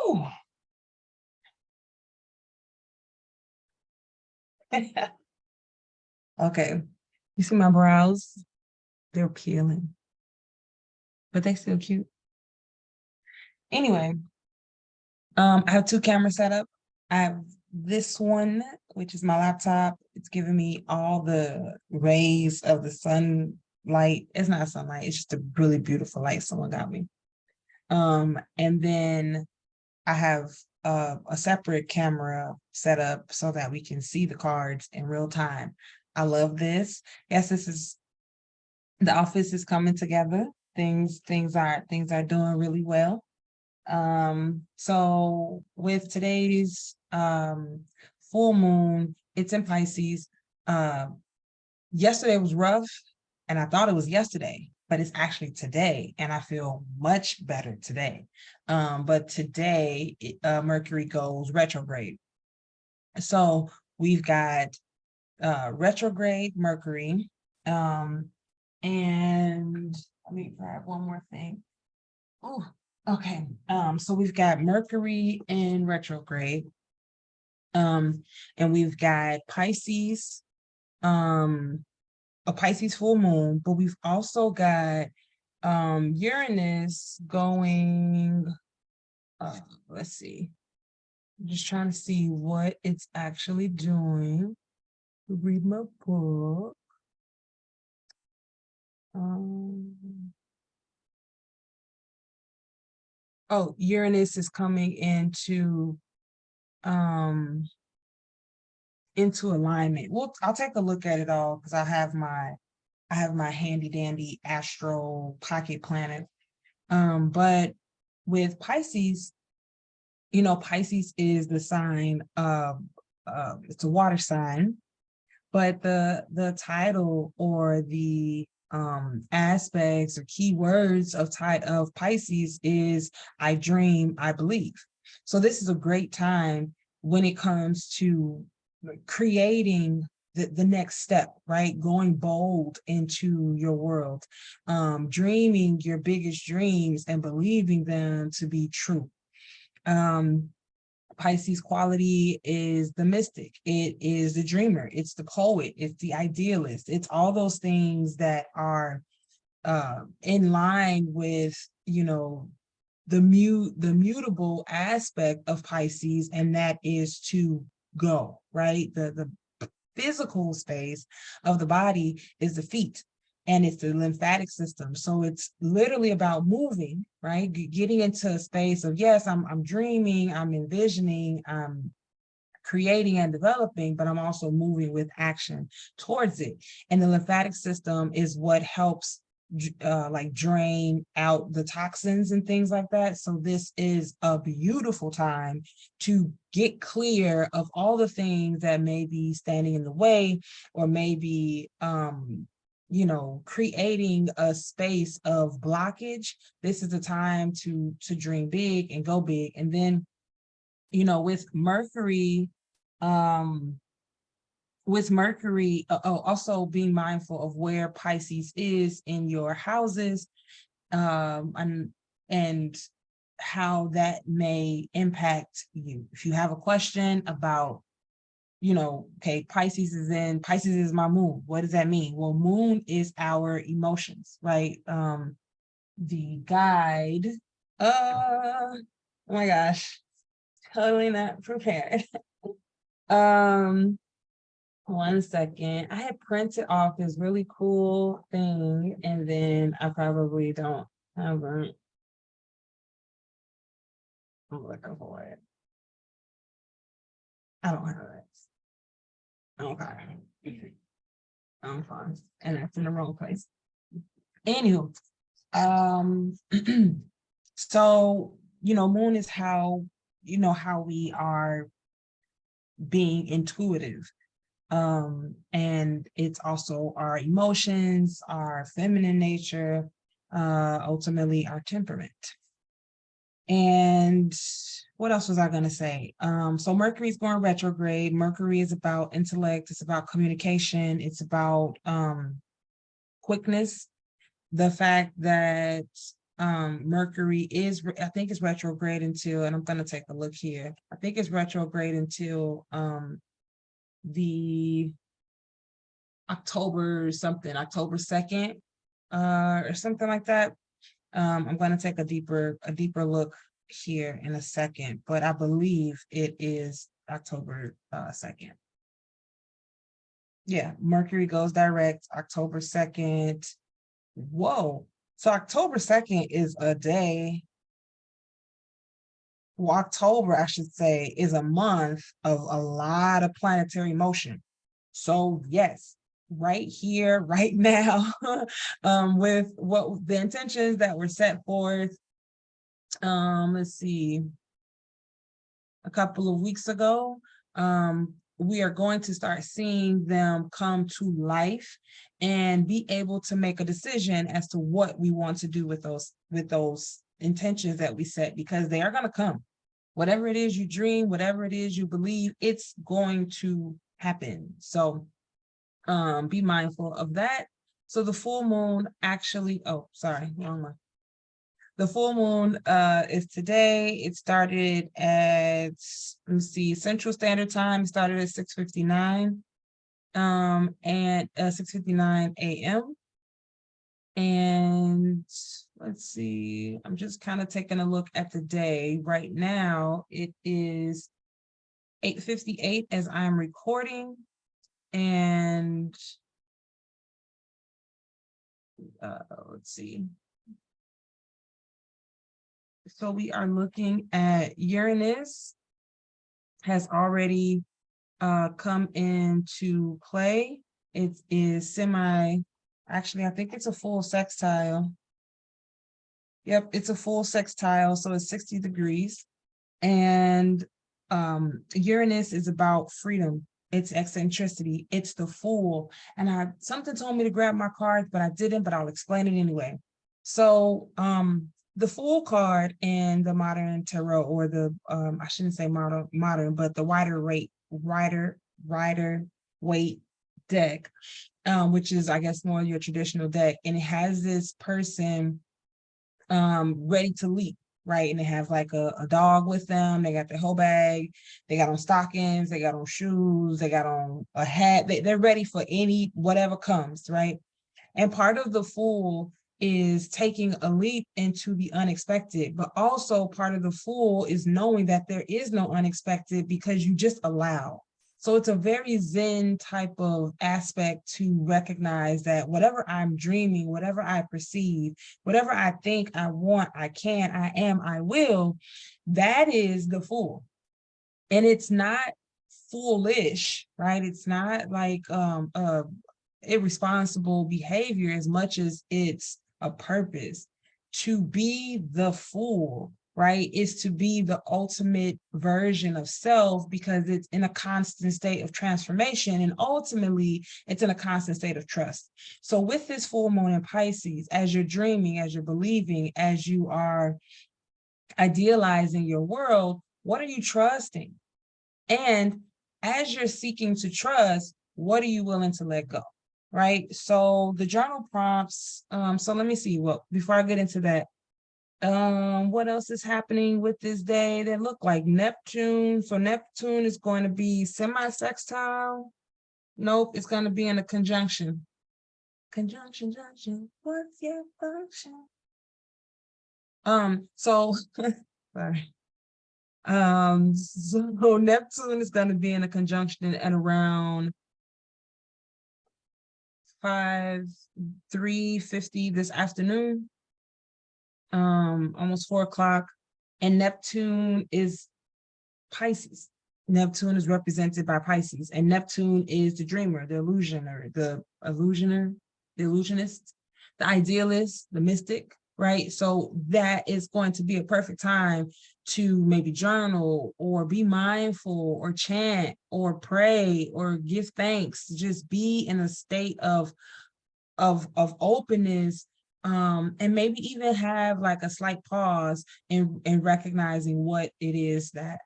Woo! Okay. You see my brows? They're peeling, but they still cute. Anyway, I have two cameras set up. I have this one, which is my laptop. It's giving me all the rays of the sunlight. It's not sunlight, it's just a really beautiful light someone got me. And then I have a separate camera set up so that we can see the cards in real time. I love this. Yes, this is the office is coming together. Things are doing really well. So with today's full moon, it's in Pisces. Uh, Yesterday was rough, and I thought it was yesterday, but it's actually today, and I feel much better today. But today, Mercury goes retrograde. So we've got retrograde Mercury. And let me grab one more thing. Oh, okay. So we've got Mercury in retrograde. And we've got Pisces, a Pisces full moon, but we've also got Uranus going, let's see. I'm just trying to see what it's actually doing. Read my book. Oh, Uranus is coming into alignment. Well, I'll take a look at it all because I have my handy dandy astro pocket planet. But with Pisces, Pisces is the sign of it's a water sign, but the title or the aspects or keywords of Pisces is I dream, I believe. So this is a great time when it comes to creating the next step, right? Going bold into your world, dreaming your biggest dreams and believing them to be true. Pisces quality is the mystic. It is the dreamer. It's the poet. It's the idealist. It's all those things that are in line with, the mutable aspect of Pisces, and that is to go, right? The physical space of the body is the feet, and it's the lymphatic system. So it's literally about moving, right? Getting into a space of, yes, I'm dreaming, I'm envisioning, I'm creating and developing, but I'm also moving with action towards it. And the lymphatic system is what helps like drain out the toxins and things like that. So this is a beautiful time to get clear of all the things that may be standing in the way, or maybe creating a space of blockage. This is the time to dream big and go big. And then with Mercury, also being mindful of where Pisces is in your houses, and how that may impact you. If you have a question about, okay, Pisces is my moon. What does that mean? Well, moon is our emotions, right? The guide, oh my gosh, totally not prepared. One second. I had printed off this really cool thing, and then I probably don't have it. I'm looking for it. I don't have it. Okay. I'm fine. And that's in the wrong place. Anywho, so moon is how we are being intuitive. And it's also our emotions, our feminine nature, ultimately our temperament. And what else was I going to say? So Mercury is going retrograde. Mercury is about intellect. It's about communication. It's about quickness. The fact that Mercury is, I think it's retrograde until, and I'm going to take a look here. I think it's retrograde until the October 2nd, or something like that. I'm going to take a deeper look here in a second, but I believe it is October 2nd. Yeah, Mercury goes direct October 2nd. Whoa. So October 2nd is a day. Well, October, I should say, is a month of a lot of planetary motion. So yes, right here, right now, with what the intentions that were set forth, let's see, a couple of weeks ago, we are going to start seeing them come to life and be able to make a decision as to what we want to do with those intentions that we set, because they are going to come. Whatever it is you dream, whatever it is you believe, it's going to happen. So be mindful of that. So the full moon actually, oh, sorry, wrong one. The full moon is today. It started at, let me see, Central Standard Time. It started at 6:59 and 6:59 a.m. And let's see, I'm just kind of taking a look at the day. Right now, it is 8:58 as I'm recording. And let's see. So we are looking at Uranus has already come into play. It is actually, I think it's a full sextile. Yep, it's a full sextile, so it's 60 degrees. And Uranus is about freedom. It's eccentricity. It's the Fool. And something told me to grab my cards, but I didn't, but I'll explain it anyway. So the Fool card in the modern tarot, or the I shouldn't say modern, but the Rider Waite deck, which is, I guess, more your traditional deck, and it has this person ready to leap, right? And they have like a dog with them. They got their whole bag. They got on stockings. They got on shoes. They got on a hat. They're ready for whatever comes, right? And part of the Fool is taking a leap into the unexpected, but also part of the Fool is knowing that there is no unexpected because you just allow. So it's a very Zen type of aspect to recognize that whatever I'm dreaming, whatever I perceive, whatever I think I want, I can, I am, I will, that is the Fool. And it's not foolish, right? It's not like irresponsible behavior as much as it's a purpose. To be the Fool, right, is to be the ultimate version of self, because it's in a constant state of transformation, and ultimately it's in a constant state of trust. So with this full moon in Pisces, as you're dreaming, as you're believing, as you are idealizing your world, what are you trusting? And as you're seeking to trust, what are you willing to let go? Right? So the journal prompts, so let me see, well, before I get into that, what else is happening with this day that look like Neptune? So Neptune is going to be semi-sextile. Nope, it's going to be in a conjunction. Conjunction, what's your function? So sorry. So Neptune is going to be in a conjunction at around 3:50 this afternoon, almost 4 o'clock. And Neptune is Pisces. Neptune is represented by Pisces, and Neptune is the dreamer, the illusionist, the idealist, the mystic, right? So that is going to be a perfect time to maybe journal or be mindful or chant or pray or give thanks. Just be in a state of openness, and maybe even have like a slight pause in recognizing what it is that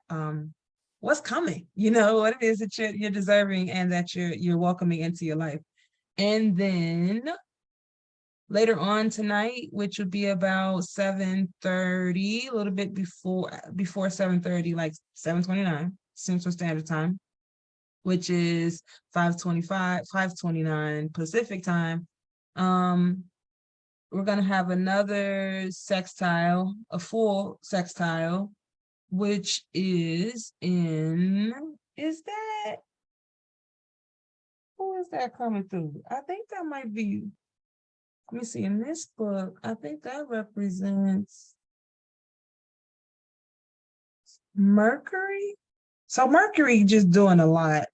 what's coming, what it is that you're deserving and that you're welcoming into your life. And then Later on tonight, which would be about 7:30, a little bit before 7:30, like 7:29 Central Standard Time, which is 5:25, 5:29 Pacific Time. We're gonna have another sextile, a full sextile, which is who is that coming through? I think that might be, let me see, in this book, I think that represents Mercury. So Mercury just doing a lot.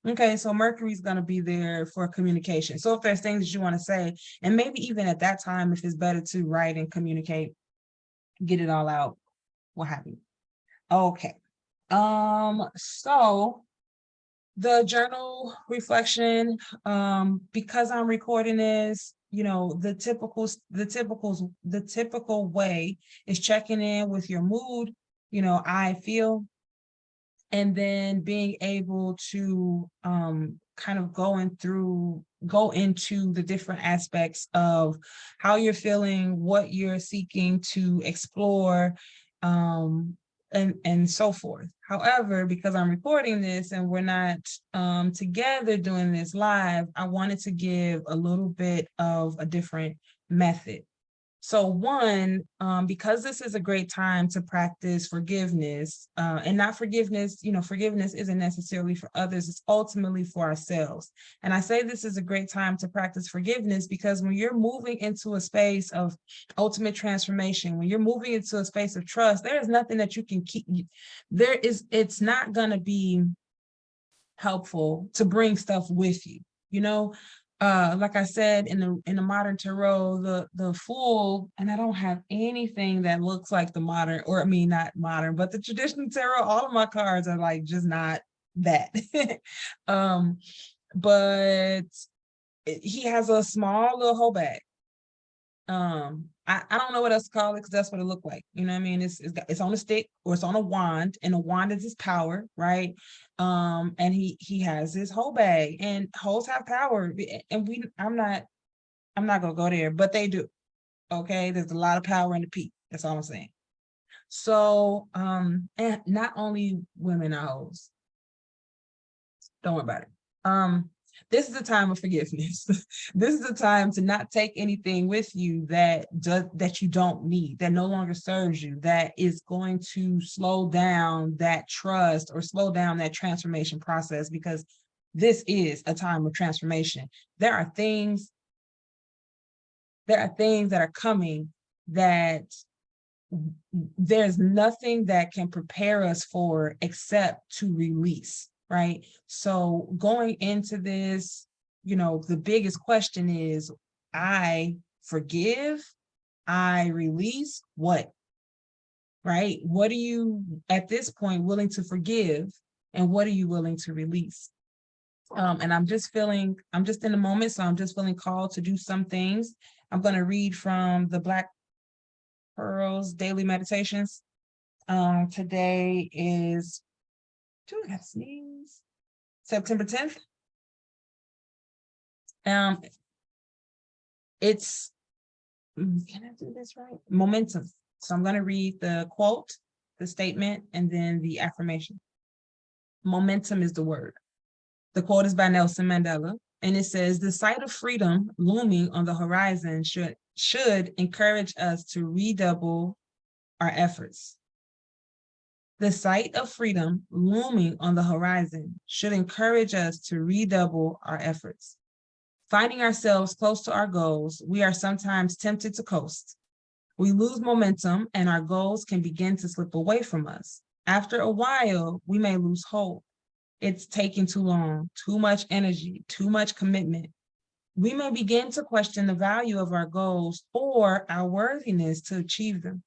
Okay, so Mercury's going to be there for communication. So if there's things that you want to say, and maybe even at that time, if it's better to write and communicate, get it all out, what have you. Okay. So the journal reflection, because I'm recording this, the typical way is checking in with your mood, I feel, and then being able to kind of go into the different aspects of how you're feeling, what you're seeking to explore, and so forth. However, because I'm recording this and we're not together doing this live, I wanted to give a little bit of a different method. So one, because this is a great time to practice forgiveness, and not forgiveness, forgiveness isn't necessarily for others, it's ultimately for ourselves. And I say this is a great time to practice forgiveness because when you're moving into a space of ultimate transformation, when you're moving into a space of trust, there is nothing that you can keep. It's not gonna be helpful to bring stuff with you, like I said, in the modern tarot, the Fool, and I don't have anything that looks like the modern, or I mean not modern, but the traditional tarot, all of my cards are like just not that. But he has a small little whole bag. I don't know what else to call it because that's what it looked like. You know what I mean? It's on a stick or it's on a wand, and a wand is his power, right? And he has his whole bag, and holes have power, and I'm not gonna go there, but they do. Okay, there's a lot of power in the peak. That's all I'm saying. So, and not only women are hoes. Don't worry about it. This is a time of forgiveness. This is a time to not take anything with you that you don't need, that no longer serves you, that is going to slow down that trust or slow down that transformation process, because this is a time of transformation. There are things that are coming that there's nothing that can prepare us for except to release. Right. So going into this, the biggest question is, I forgive, I release what? Right. What are you at this point willing to forgive, and what are you willing to release? And I'm just in the moment. So I'm just feeling called to do some things. I'm going to read from the Black Pearls Daily Meditations. Today is, I gotta sneeze. September 10th. It's, can I do this right? Momentum. So I'm going to read the quote, the statement, and then the affirmation. Momentum is the word. The quote is by Nelson Mandela, and it says, "The sight of freedom looming on the horizon should encourage us to redouble our efforts." The sight of freedom looming on the horizon should encourage us to redouble our efforts. Finding ourselves close to our goals, we are sometimes tempted to coast. We lose momentum and our goals can begin to slip away from us. After a while, we may lose hope. It's taking too long, too much energy, too much commitment. We may begin to question the value of our goals or our worthiness to achieve them.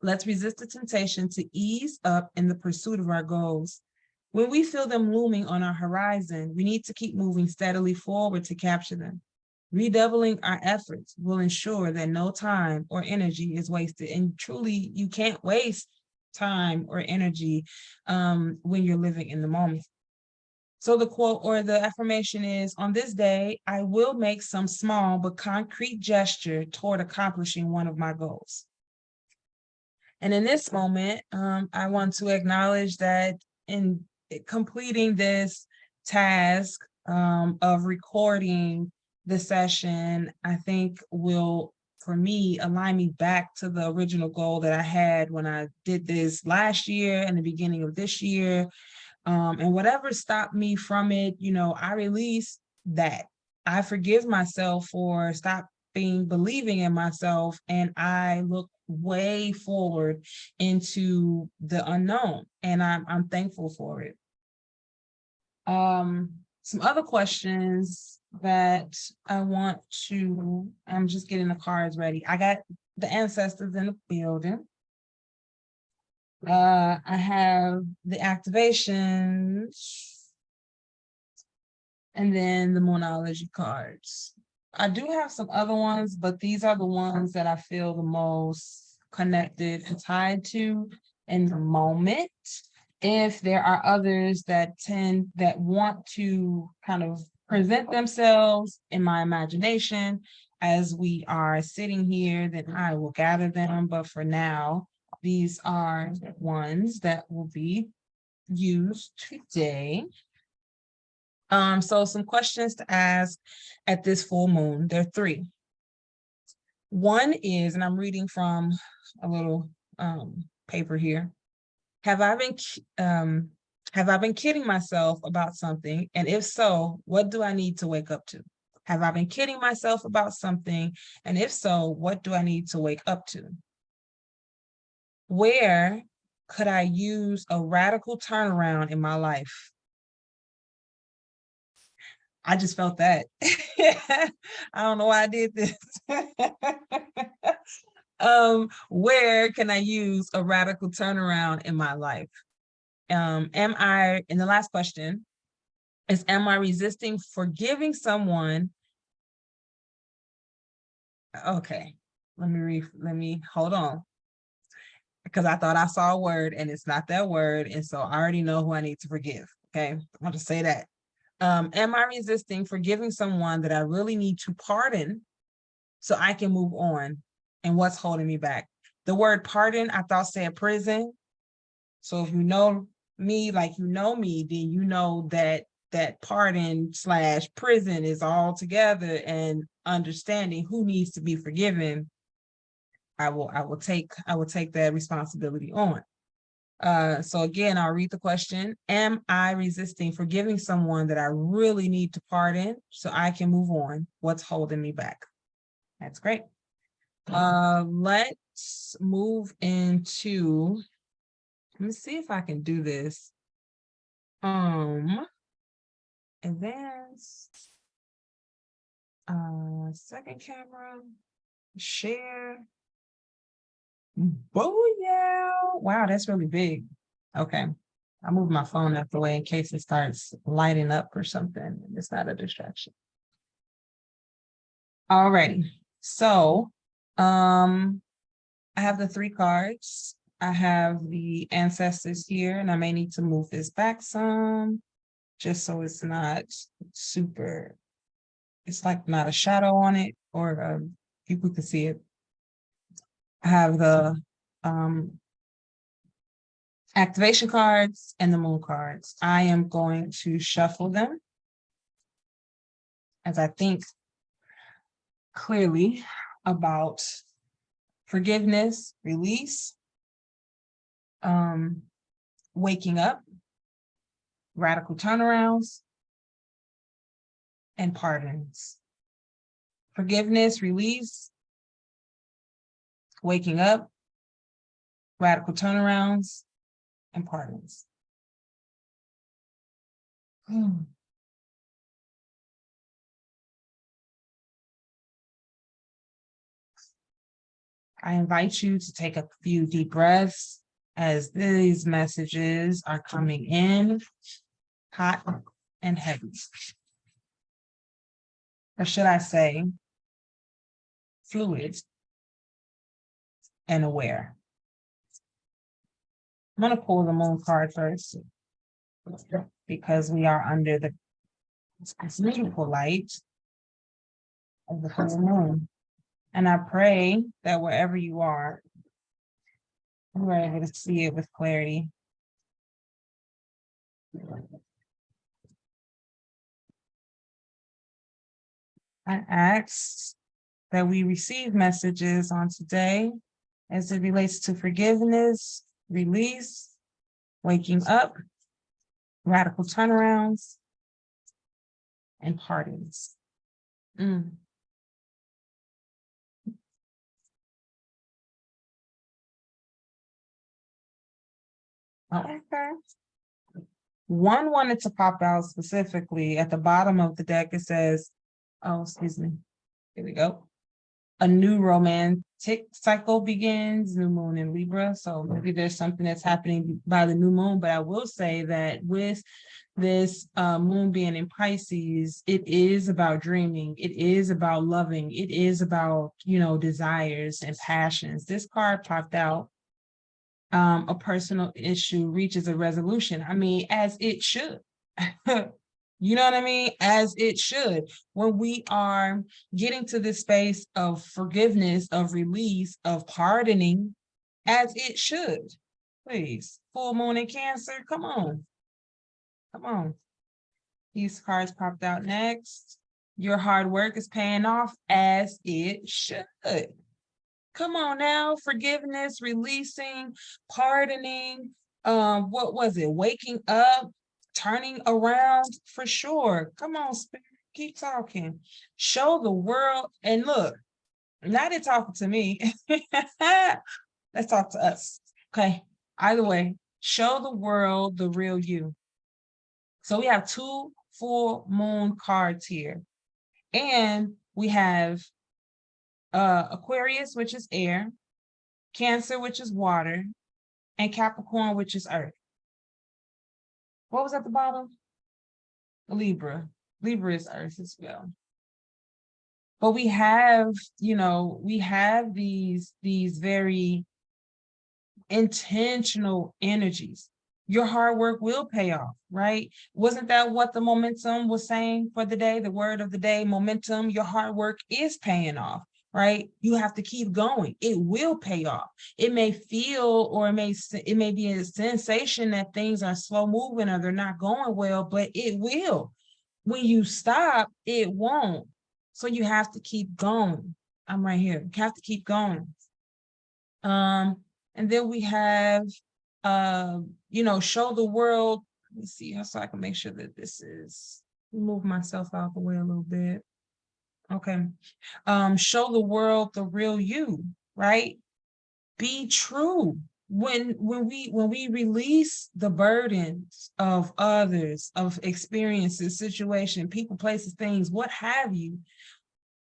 Let's resist the temptation to ease up in the pursuit of our goals. When we feel them looming on our horizon, we need to keep moving steadily forward to capture them. Redoubling our efforts will ensure that no time or energy is wasted. And truly, you can't waste time or energy when you're living in the moment. So the quote or the affirmation is, on this day, I will make some small but concrete gesture toward accomplishing one of my goals. And in this moment, I want to acknowledge that in completing this task of recording the session, I think will, for me, align me back to the original goal that I had when I did this last year and the beginning of this year. And whatever stopped me from it, I release that. I forgive myself for stopping believing in myself, and I look way forward into the unknown, and I'm thankful for it. Some other questions that I'm just getting the cards ready. I got the ancestors in the building. I have the activations and then the Moonology cards. I do have some other ones, but these are the ones that I feel the most connected and tied to in the moment. If there are others that want to kind of present themselves in my imagination as we are sitting here, then I will gather them. But for now, these are ones that will be used today. So some questions to ask at this full moon. There are three. One is, and I'm reading from a little paper here. Have I been kidding myself about something? And if so, what do I need to wake up to? Have I been kidding myself about something? And if so, what do I need to wake up to? Where could I use a radical turnaround in my life? I just felt that. I don't know why I did this. Where can I use a radical turnaround in my life? And the last question is, am I resisting forgiving someone? Okay, let me hold on. Because I thought I saw a word and it's not that word. And so I already know who I need to forgive. Okay, I'll just say that. Am I resisting forgiving someone that I really need to pardon so I can move on? And what's holding me back? The word pardon, I thought said prison. So if you know me like you know me, then you know that pardon / prison is all together, and understanding who needs to be forgiven. I will take that responsibility on. So again, I'll read the question. Am I resisting forgiving someone that I really need to pardon so I can move on? What's holding me back? That's great. Let's move into, let me see if I can do this. Advanced, second camera, share. Booyah! Wow, that's really big. Okay. I moved my phone out the way in case it starts lighting up or something. It's not a distraction. Alrighty. So, I have the three cards. I have the ancestors here, and I may need to move this back some, just so it's not super, it's like not a shadow on it, or people can see it. I have the activation cards and the moon cards. I am going to shuffle them as I think clearly about forgiveness, release, waking up, radical turnarounds, and pardons. Forgiveness, release, waking up, radical turnarounds, and pardons. I invite you to take a few deep breaths as these messages are coming in hot and heavy. Or should I say, fluid and aware. I'm going to pull the moon card first. because we are under the beautiful light of the full moon. And I pray that wherever you are, you are able to see it with clarity. I asked that we receive messages on today as it relates to forgiveness, release, waking up, radical turnarounds, and pardons. Okay. One wanted to pop out specifically at the bottom of the deck. It says, oh, excuse me. Here we go. A new romantic cycle begins, new moon in Libra. So maybe there's something that's happening by the new moon, but I will say that with this moon being in Pisces, it is about dreaming. It is about loving. It is about, desires and passions. This card popped out. A personal issue reaches a resolution. I mean, as it should. You know what I mean? As it should. When we are getting to this space of forgiveness, of release, of pardoning, as it should. Please. Full moon in Cancer. Come on. Come on. These cards popped out next. Your hard work is paying off as it should. Come on now, forgiveness, releasing, pardoning, what was it? Waking up, turning around for sure. Come on, Spirit, keep talking. Show the world, and look, now they're talking to me. Let's talk to us. Okay. Either way, show the world the real you. So we have 2 full moon cards here. And we have Aquarius, which is air, Cancer, which is water, and Capricorn, which is earth. What was at the bottom? Libra. Libra is earth as well. But we have, we have these very intentional energies. Your hard work will pay off, right? Wasn't that what the momentum was saying for the day? The word of the day, momentum. Your hard work is paying off, right? You have to keep going. It will pay off. It may feel, or it may be a sensation that things are slow moving or they're not going well, but it will. When you stop, it won't. So you have to keep going. I'm right here. You have to keep going. And then we have, show the world. Let me see so I can make sure that this is, move myself out the way a little bit. Okay. Show the world the real you, right? Be true. When we release the burdens of others, of experiences, situation, people, places, things, what have you,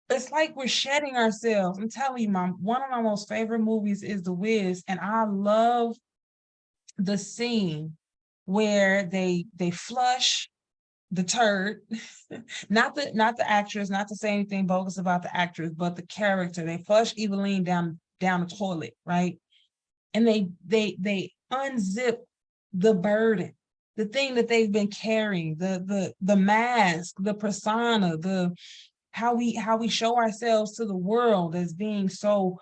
it's like we're shedding ourselves. I'm telling you, one of my most favorite movies is The Wiz, and I love the scene where they flush the turd, not the actress, not to say anything bogus about the actress, but the character. They flush Eveline down the toilet, right? And they unzip the burden, the thing that they've been carrying, the mask, the persona, the how we show ourselves to the world as being so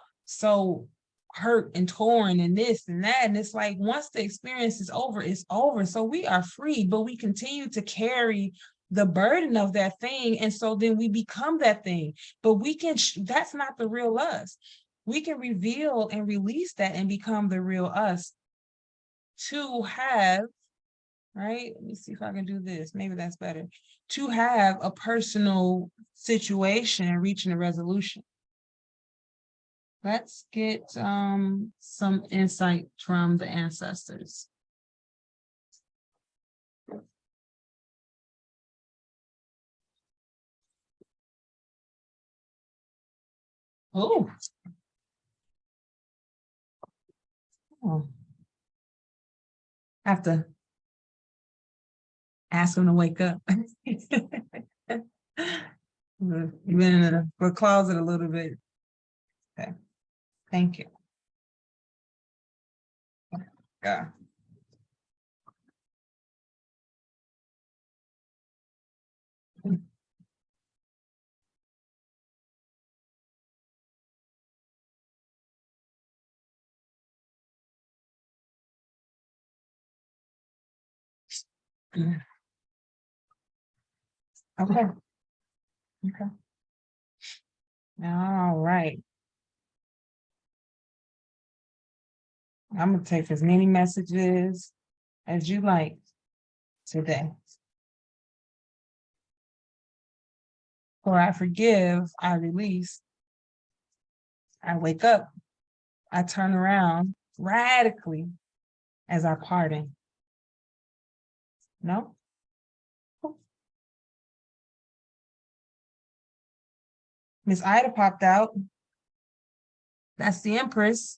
hurt and torn and this and that. And it's like, once the experience is over, it's over. So we are free, but we continue to carry the burden of that thing. And so then we become that thing, but that's not the real us. We can reveal and release that and become the real us to have, right? Let me see if I can do this. Maybe that's better. To have a personal situation reaching a resolution. Let's get some insight from the ancestors. Oh. I have to ask them to wake up. You've been in the closet a little bit. Okay. Thank you. Yeah. Okay. Okay. All right. I'm gonna take as many messages as you like today. For I forgive, I release, I wake up, I turn around radically as I pardon. No? Miss Ida popped out. That's the Empress,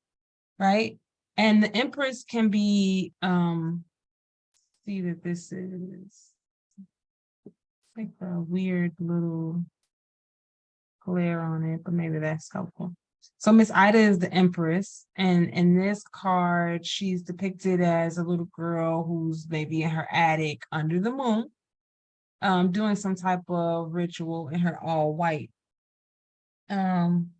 right? And the Empress can be, see that this is like a weird little glare on it, but maybe that's helpful. So Miss Ida is the Empress, and in this card, she's depicted as a little girl who's maybe in her attic under the moon, doing some type of ritual in her all white. Um,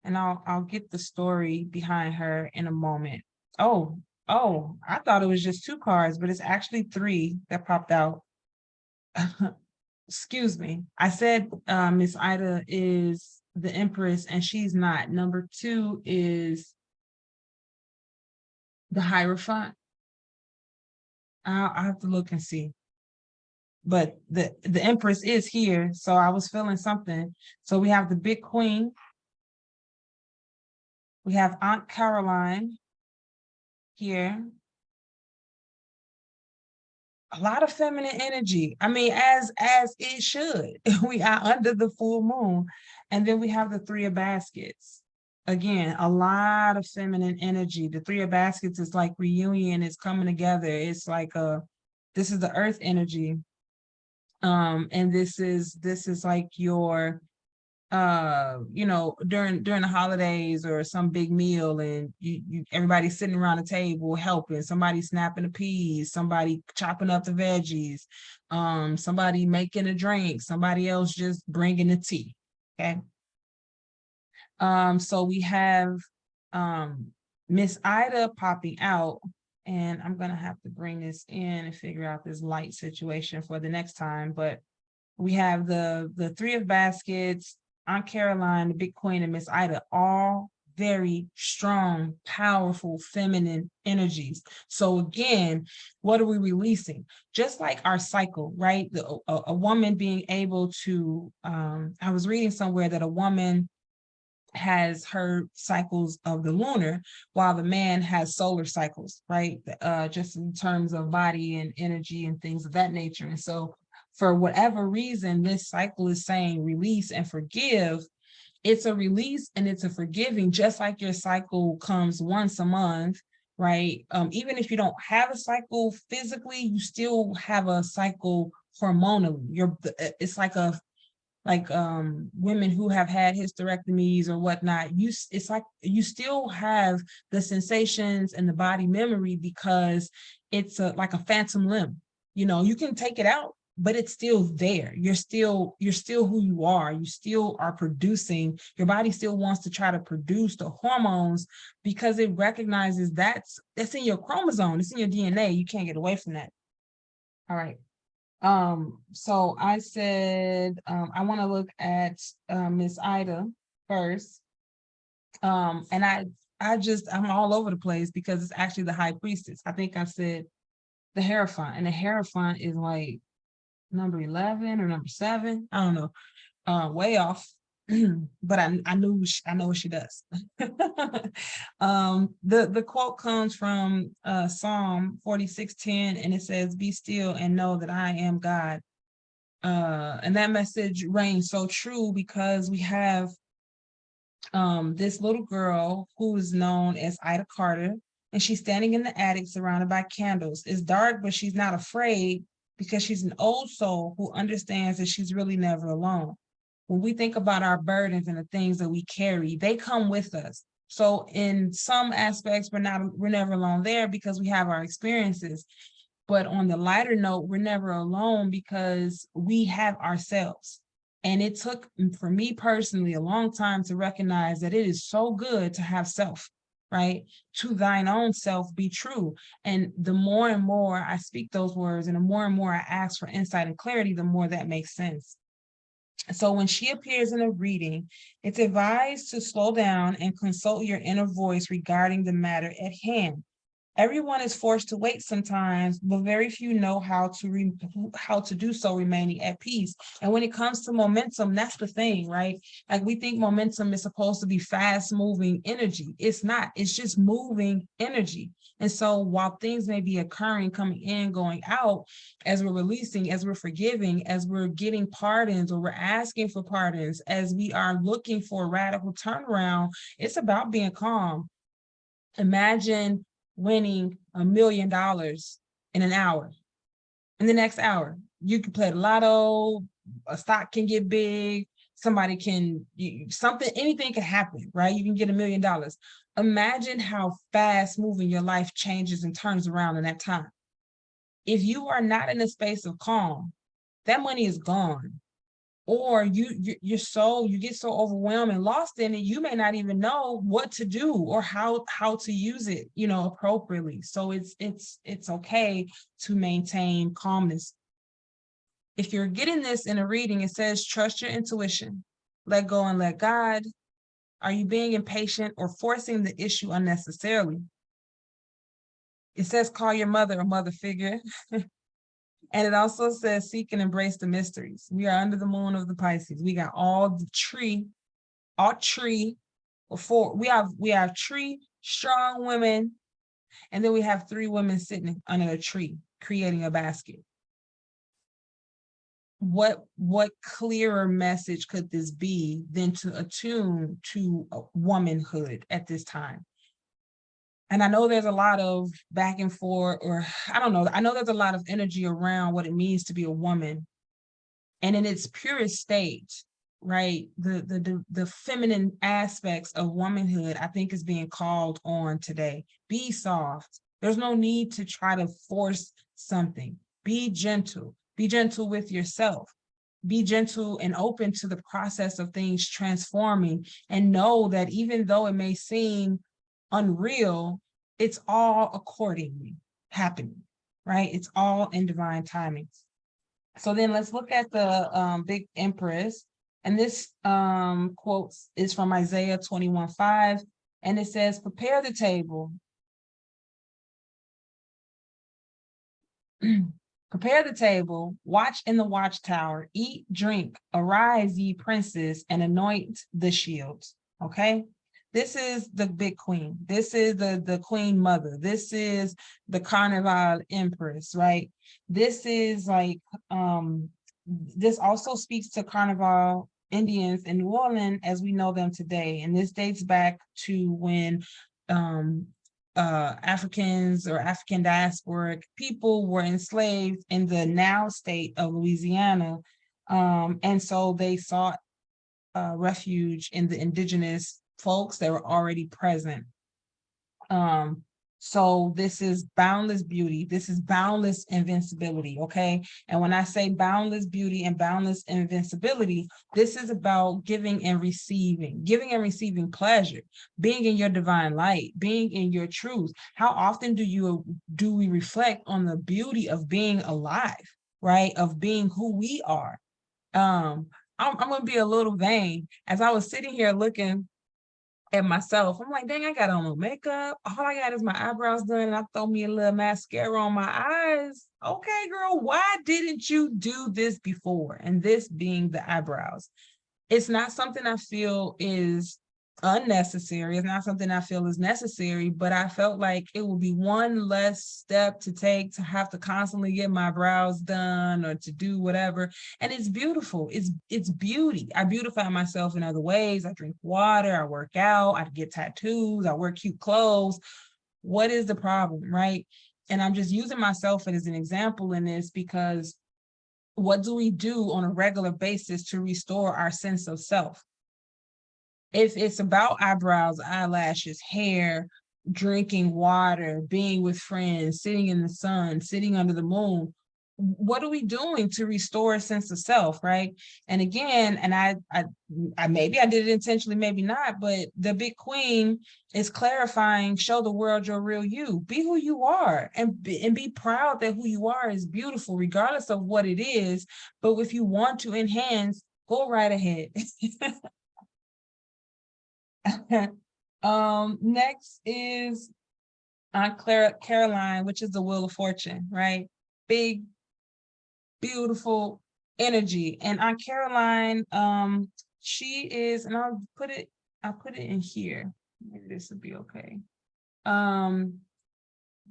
and I'll get the story behind her in a moment. Oh, oh, I thought it was just two cards, but it's actually three that popped out. Excuse me. I said Miss Ida is the Empress and she's not. Number two is the Hierophant. I'll have to look and see. But the Empress is here, so I was feeling something. So we have the Big Queen. We have Aunt Caroline here. A lot of feminine energy. I mean, as it should. We are under the full moon. And then we have the Three of Baskets. Again, a lot of feminine energy. The Three of Baskets is like reunion, it's coming together. It's like this is the earth energy. And this is like your during the holidays or some big meal, and you everybody's sitting around the table helping, somebody snapping the peas, somebody chopping up the veggies, somebody making a drink, somebody else just bringing the tea. Okay. So we have Miss Ida popping out, and I'm gonna have to bring this in and figure out this light situation for the next time, but we have the Three of Baskets, Aunt Caroline, the Big Queen, and Miss Ida, all very strong, powerful, feminine energies. So again, what are we releasing? Just like our cycle, right? A woman being able to, I was reading somewhere that a woman has her cycles of the lunar while the man has solar cycles, right? Just in terms of body and energy and things of that nature. And so for whatever reason, this cycle is saying release and forgive. It's a release and it's a forgiving, just like your cycle comes once a month, right? Even if you don't have a cycle physically, you still have a cycle hormonally. It's like women who have had hysterectomies or whatnot, it's like you still have the sensations and the body memory because it's like a phantom limb. You can take it out, but it's still there. You're still who you are. You still are producing. Your body still wants to try to produce the hormones because it recognizes that's in your chromosome. It's in your DNA. You can't get away from that. All right. So I said, I want to look at Miss Ida first. And I'm all over the place because it's actually the High Priestess. I think I said the Hierophant, and the Hierophant is like number 11 or number 7. I don't know, way off. But I know what she does. The quote comes from Psalm 46:10, and it says, "Be still and know that I am God." And that message reigns so true because we have this little girl who is known as Ida Carter, and she's standing in the attic surrounded by candles. It's dark, but she's not afraid because she's an old soul who understands that she's really never alone. When we think about our burdens and the things that we carry, they come with us. So in some aspects, we're never alone there because we have our experiences. But on the lighter note, we're never alone because we have ourselves. And it took, for me personally, a long time to recognize that it is so good to have self. right? To thine own self be true. And the more and more I speak those words and the more I ask for insight and clarity, the more that makes sense. So when she appears in a reading, it's advised to slow down and consult your inner voice regarding the matter at hand. Everyone is forced to wait sometimes, but very few know how to do so remaining at peace. And when it comes to momentum, that's the thing, right? Like we think momentum is supposed to be fast moving energy. It's not, it's just moving energy. And so while things may be occurring, coming in, going out, as we're releasing, as we're forgiving, as we're getting pardons or we're asking for pardons, as we are looking for a radical turnaround, it's about being calm. Imagine winning $1 million in an hour. In the next hour, you can play the lotto, a stock can get big, somebody can, anything can happen, right? You can get $1 million. Imagine how fast moving your life changes and turns around in that time. If you are not in a space of calm, that money is gone. Or you get so overwhelmed and lost in it, you may not even know what to do or how to use it, appropriately. So it's okay to maintain calmness. If you're getting this in a reading, it says trust your intuition, let go and let God. Are you being impatient or forcing the issue unnecessarily? It says call your mother or mother figure. And it also says, seek and embrace the mysteries. We are under the moon of the Pisces. We got we have tree, strong women, and then we have 3 women sitting under a tree, creating a basket. What clearer message could this be than to attune to womanhood at this time? And I know there's a lot of back and forth, or I don't know. I know there's a lot of energy around what it means to be a woman. And in its purest state, right, the feminine aspects of womanhood, I think, is being called on today. Be soft. There's no need to try to force something. Be gentle. Be gentle with yourself. Be gentle and open to the process of things transforming, and know that even though it may seem unreal, it's all accordingly happening, right? It's all in divine timing. So then let's look at the big Empress. And this quote is from Isaiah 21:5. And it says, prepare the table. Prepare the table, watch in the watchtower, eat, drink, arise, ye princes, and anoint the shields. Okay. This is the big queen. This is the queen mother. This is the Carnival Empress, right? This is like, this also speaks to Carnival Indians in New Orleans as we know them today. And this dates back to when Africans or African diasporic people were enslaved in the now state of Louisiana. And so they sought refuge in the indigenous folks that were already present. So this is boundless beauty. This is boundless invincibility, okay? And when I say boundless beauty and boundless invincibility, this is about giving and receiving pleasure, being in your divine light, being in your truth. How often do we reflect on the beauty of being alive, right? Of being who we are. I'm gonna be a little vain. As I was sitting here looking at myself, I'm like, dang, I got on no makeup. All I got is my eyebrows done, and I throw me a little mascara on my eyes. Okay, girl, why didn't you do this before? And this being the eyebrows. It's not something I feel is unnecessary. It's not something I feel is necessary, but I felt like it would be one less step to take to have to constantly get my brows done or to do whatever. And it's beautiful. It's beauty. I beautify myself in other ways. I drink water, I work out, I get tattoos, I wear cute clothes. What is the problem, right? And I'm just using myself as an example in this because what do we do on a regular basis to restore our sense of self? If it's about eyebrows, eyelashes, hair, drinking water, being with friends, sitting in the sun, sitting under the moon, what are we doing to restore a sense of self, right? And again, and I maybe I did it intentionally, maybe not, but the big queen is clarifying, show the world your real you, be who you are, and be proud that who you are is beautiful, regardless of what it is. But if you want to enhance, go right ahead. Next is Aunt Caroline, which is the Wheel of Fortune, right? Big, beautiful energy. And Aunt Caroline, she is, and I'll put it in here. Maybe this will be okay.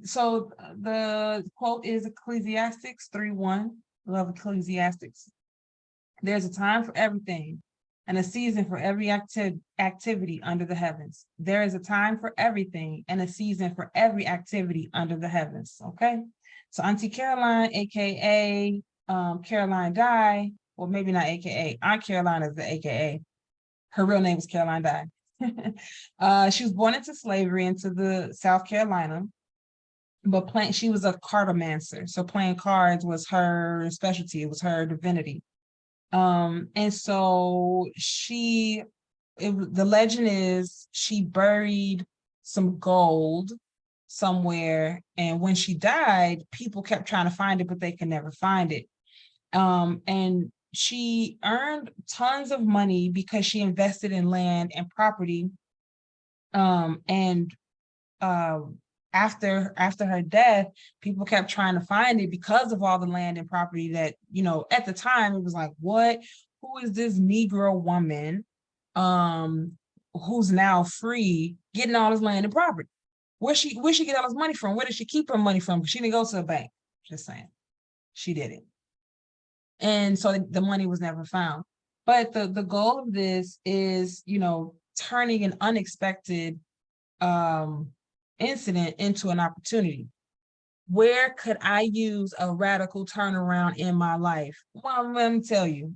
So the quote is Ecclesiastes 3:1. Love Ecclesiastes. There's a time for everything and a season for every activity under the heavens. There is a time for everything and a season for every activity under the heavens. Okay. So Auntie Caroline, AKA Caroline Dye, well, maybe not AKA, Aunt Caroline is the AKA. Her real name is Caroline Dye. She was born into slavery into the South Carolina, but she was a cartomancer. So playing cards was her specialty. It was her divinity. And so the legend is she buried some gold somewhere, and when she died, people kept trying to find it, but they could never find it. And she earned tons of money because she invested in land and property. And after her death, people kept trying to find it because of all the land and property that, at the time it was like, what? Who is this Negro woman who's now free getting all this land and property? Where she get all this money from? Where did she keep her money from? She didn't go to a bank. Just saying. She did it. And so the money was never found. But the goal of this is, turning an unexpected incident into an opportunity. Where could I use a radical turnaround in my life? Well, let me tell you.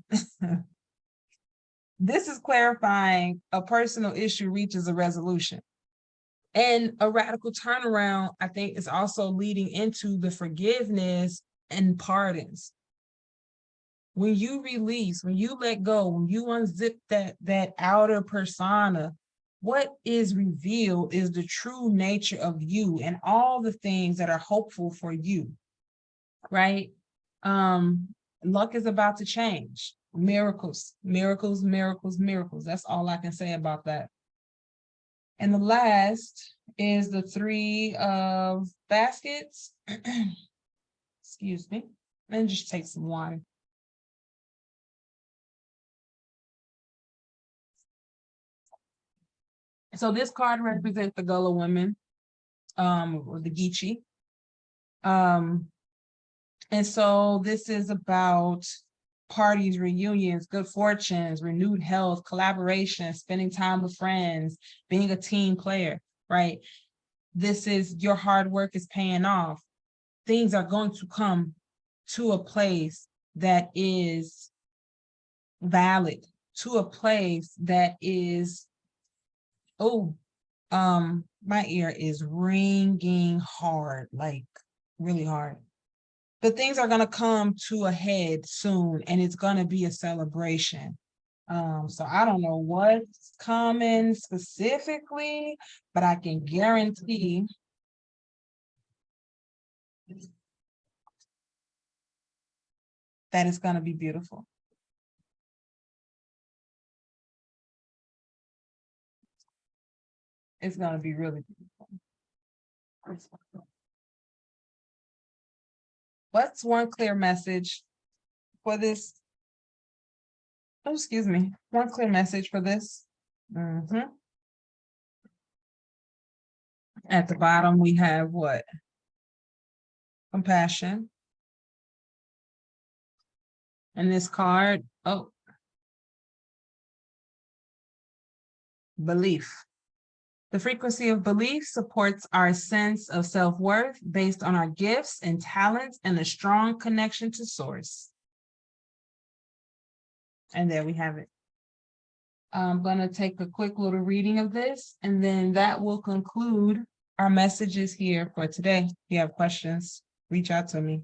This is clarifying a personal issue reaches a resolution. And a radical turnaround, I think, is also leading into the forgiveness and pardons. When you release, when you let go, when you unzip that outer persona, what is revealed is the true nature of you and all the things that are hopeful for you, right? Luck is about to change. Miracles, miracles, miracles, miracles. That's all I can say about that. And the last is the Three of Baskets. Excuse me. Let me just take some water. So this card represents the Gullah women, or the Geechee. And so this is about parties, reunions, good fortunes, renewed health, collaboration, spending time with friends, being a team player, right? This is your hard work is paying off. Things are going to come to a place that is valid, to a place that is, my ear is ringing hard, like really hard. But things are going to come to a head soon, and it's going to be a celebration. So I don't know what's coming specifically, but I can guarantee that it's going to be beautiful. It's going to be really beautiful. What's one clear message for this? Oh, excuse me. One clear message for this. At the bottom, we have what? Compassion. And this card, belief. The frequency of belief supports our sense of self-worth based on our gifts and talents and a strong connection to source. And there we have it. I'm going to take a quick little reading of this, and then that will conclude our messages here for today. If you have questions, reach out to me.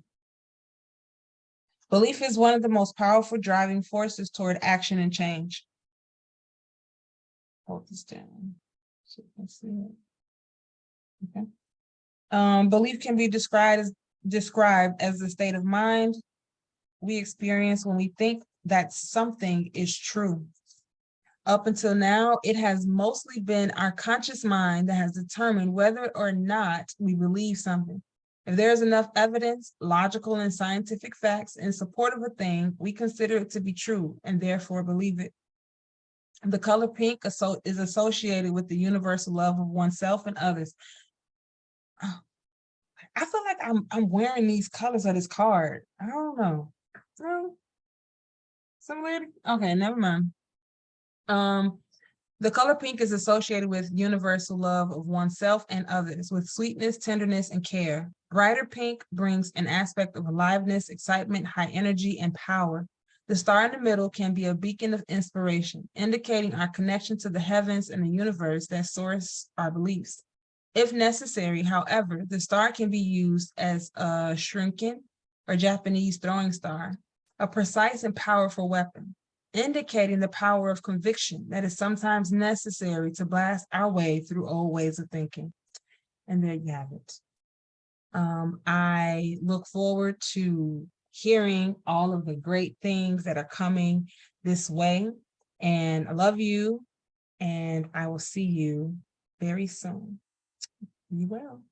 Belief is one of the most powerful driving forces toward action and change. Hold this down so you can see it. Okay. Belief can be described as the state of mind we experience when we think that something is true. Up until now, it has mostly been our conscious mind that has determined whether or not we believe something. If there's enough evidence, logical and scientific facts in support of a thing, we consider it to be true and therefore believe it. The color pink is associated with the universal love of oneself and others. Oh, I feel like I'm wearing these colors of this card. I don't know. Similarity? Okay, never mind. The color pink is associated with universal love of oneself and others, with sweetness, tenderness, and care. Brighter pink brings an aspect of aliveness, excitement, high energy, and power. The star in the middle can be a beacon of inspiration, indicating our connection to the heavens and the universe that source our beliefs. If necessary, however, the star can be used as a shuriken or Japanese throwing star, a precise and powerful weapon, indicating the power of conviction that is sometimes necessary to blast our way through old ways of thinking. And there you have it. I look forward to hearing all of the great things that are coming this way. And I love you, and I will see you very soon. Be well.